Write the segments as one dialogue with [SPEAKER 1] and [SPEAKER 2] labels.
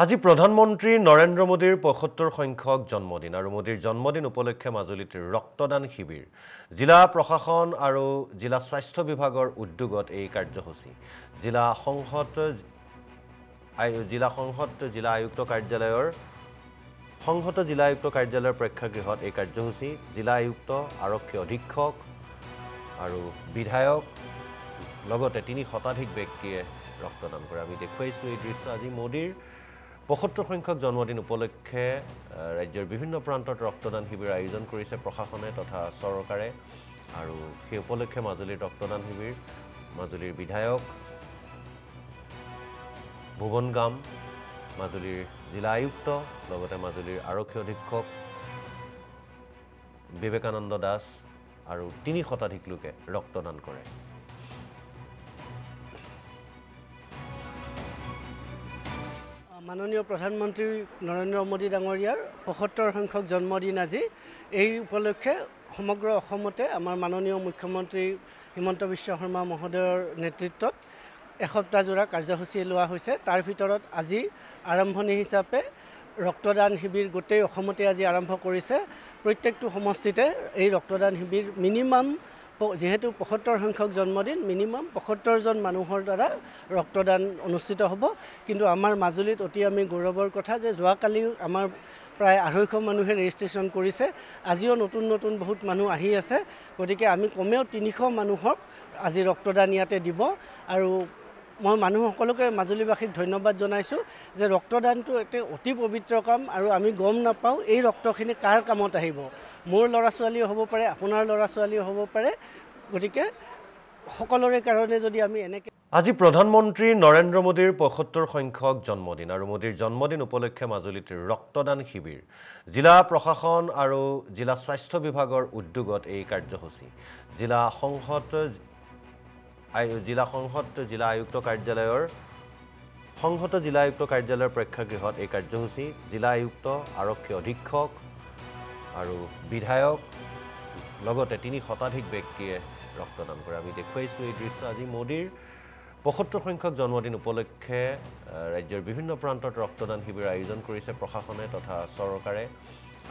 [SPEAKER 1] আজি প্ৰধানমন্ত্ৰী নৰেন্দ্ৰ মোদীৰ ৭৫ সংখ্যক জন্মদিন আৰু মোদীৰ জন্মদিন উপলক্ষে মাজুলীত ৰক্তদান শিবিৰ জিলা প্ৰশাসন আৰু জিলা স্বাস্থ্য বিভাগৰ উদ্যোগত এই কাৰ্যসূচী জিলা সংহত জিলা আয়ুক্ত কাৰ্যালয়ৰ প্ৰেক্ষাগৃহত এই কাৰ্যসূচী জিলা আয়ুক্ত আৰক্ষী অধীক্ষক আৰু বিধায়ক লগতে ৩ শতাধিক ব্যক্তিয়ে ৰক্তদান কৰে আমি দেখুৱাইছো এই দৃশ্য আজি মোদীৰ ৭৫ সংখ্যক জন্মদিন উপলক্ষে ৰাজ্যৰ বিভিন্ন প্ৰান্তত ৰক্তদান শিবিৰ আয়োজন কৰিছে প্ৰশাসনে তথা চৰকাৰে আৰু সেই উপলক্ষে মাজুলীৰ ৰক্তদান শিবিৰ মাজুলীৰ বিধায়ক ভুৱন গাম মাজুলীৰ জিলা আয়ুক্ত লগতে মাজুলীৰ আৰক্ষী অধীক্ষক বিবেকানন্দ দাস আৰু ৩ শতাধিক লোকে ৰক্তদান কৰে
[SPEAKER 2] মাননীয় প্ৰধানমন্ত্ৰী নৰেন্দ্ৰ মোদী ডাঙৰীয়াৰ ৭৫ সংখ্যক জন্মদিন আজি এই উপলক্ষে সমগ্ৰ অসমতে আমাৰ মাননীয় মুখ্যমন্ত্ৰী হিমন্ত বিশ্ব শৰ্মা মহোদয়ৰ নেতৃত্বত এসপ্তাহজোৰা কাৰ্যসূচী লোৱা হৈছে তাৰ ভিতৰত আজি আৰম্ভণি হিচাপে ৰক্তদান শিবিৰ গোটেই অসমতে আজি আৰম্ভ কৰিছে প্ৰত্যেকটো সমষ্টিতে এই ৰক্তদান শিবিৰ মিনিমাম যেহেতু ৭৫ সংখ্যক জন্মদিন মিনিমাম ৭৫ জন মানুহৰ দ্বাৰা ৰক্তদান অনুষ্ঠিত হ'ব কিন্তু আমাৰ মাজুলীত অতি আমি গৌৰৱৰ কথা যে যোৱাকালি আমাৰ প্ৰায় ২৫০ মানুহে ৰেজিষ্ট্ৰেশ্যন কৰিছে আজিও নতুন বহুত মানুহ আহি আছে গতিকে আমি কমেও ৩০০ মানুহক আজি ৰক্তদান ইয়াতে দিব আৰু মই মানুহসকলকে মাজুলীবাসীক ধন্যবাদ জনাইছোঁ যে ৰক্তদানটো এটা অতি পবিত্ৰ কাম আৰু আমি গম নাপাওঁ এই ৰক্তখিনি কাৰ কামত আহিব মোৰ ল'ৰা ছোৱালীও হ'ব পাৰে আপোনাৰ ল'ৰা ছোৱালীও হ'ব পাৰে গতিকে সকলোৰে কাৰণে যদি আমি এনেকৈ
[SPEAKER 1] আজি প্ৰধানমন্ত্ৰী নৰেন্দ্ৰ মোদীৰ ৭৫ সংখ্যক জন্মদিন আৰু মোদীৰ জন্মদিন উপলক্ষে মাজুলীত ৰক্তদান শিবিৰ জিলা প্ৰশাসন আৰু জিলা স্বাস্থ্য বিভাগৰ উদ্যোগত এই কাৰ্যসূচী জিলা আয়ুক্ত কাৰ্যালয়ৰ প্ৰেক্ষাগৃহত এই কাৰ্যসূচী জিলা আয়ুক্ত আৰক্ষী অধীক্ষক আৰু বিধায়ক লগতে ৩ শতাধিক ব্যক্তিয়ে ৰক্তদান কৰে আমি দেখুৱাইছো এই দৃশ্য আজি মোদীৰ ৭৫ সংখ্যক জন্মদিন উপলক্ষে ৰাজ্যৰ বিভিন্ন প্ৰান্তত ৰক্তদান শিবিৰ আয়োজন কৰিছে প্ৰশাসনে তথা চৰকাৰে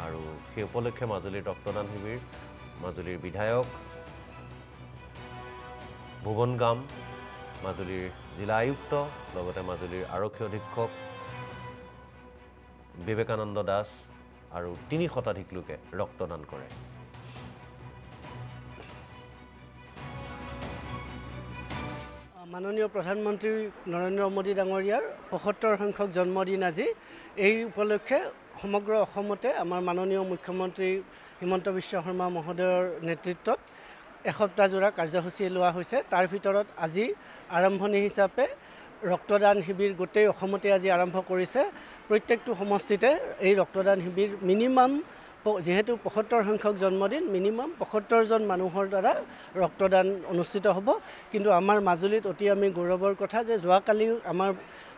[SPEAKER 1] আৰু সেই উপলক্ষে মাজুলীৰ ৰক্তদান শিবিৰ মাজুলীৰ বিধায়ক ভুৱন গাম মাজুলীৰ জিলা আয়ুক্ত লগতে মাজুলীৰ আৰক্ষী অধীক্ষক বিবেকানন্দ দাস আৰু ৩ শতাধিক লোকে ৰক্তদান কৰে
[SPEAKER 2] মাননীয় প্ৰধানমন্ত্ৰী নৰেন্দ্ৰ মোদী ডাঙৰীয়াৰ ৭৫ সংখ্যক জন্মদিন আজি এই উপলক্ষে সমগ্ৰ অসমতে আমাৰ মাননীয় মুখ্যমন্ত্ৰী হিমন্ত বিশ্ব শৰ্মা মহোদয়ৰ নেতৃত্বত এসপ্তাহজোৰা কাৰ্যসূচী লোৱা হৈছে তাৰ ভিতৰত আজি আৰম্ভণি হিচাপে ৰক্তদান শিবিৰ গোটেই অসমতে আজি আৰম্ভ কৰিছে প্ৰত্যেকটো সমষ্টিতে এই ৰক্তদান শিবিৰ মিনিমাম যেহেতু ৭৫ সংখ্যক জন্মদিন মিনিমাম ৭৫ জন মানুহৰ দ্বাৰা ৰক্তদান অনুষ্ঠিত হ'ব কিন্তু আমাৰ মাজুলীত অতি আমি গৌৰৱৰ কথা যে যোৱাকালি আমাৰ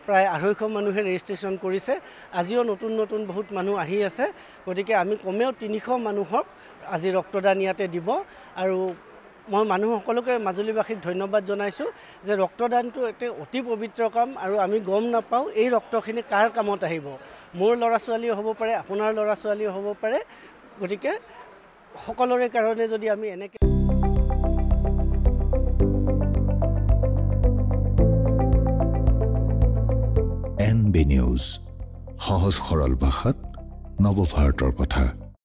[SPEAKER 2] প্ৰায় ২৫০ মানুহে ৰেজিষ্ট্ৰেশ্যন কৰিছে আজিও নতুন বহুত মানুহ আহি আছে গতিকে আমি কমেও ৩০০ মানুহক আজি ৰক্তদান ইয়াতে দিব আৰু মই মানুহসকলকে মাজুলীবাসীক ধন্যবাদ জনাইছোঁ যে ৰক্তদানটো এটা অতি পবিত্ৰ কাম আৰু আমি গম নাপাওঁ এই ৰক্তখিনি কাৰ কামত আহিব মোৰ ল'ৰা ছোৱালীও হ'ব পাৰে আপোনাৰ ল'ৰা ছোৱালীও হ'ব পাৰে গতিকে সকলোৰে কাৰণে যদি আমি এনেকৈ
[SPEAKER 3] NB নিউজ সহজ সৰল ভাষাত নৱভাৰতৰ কথা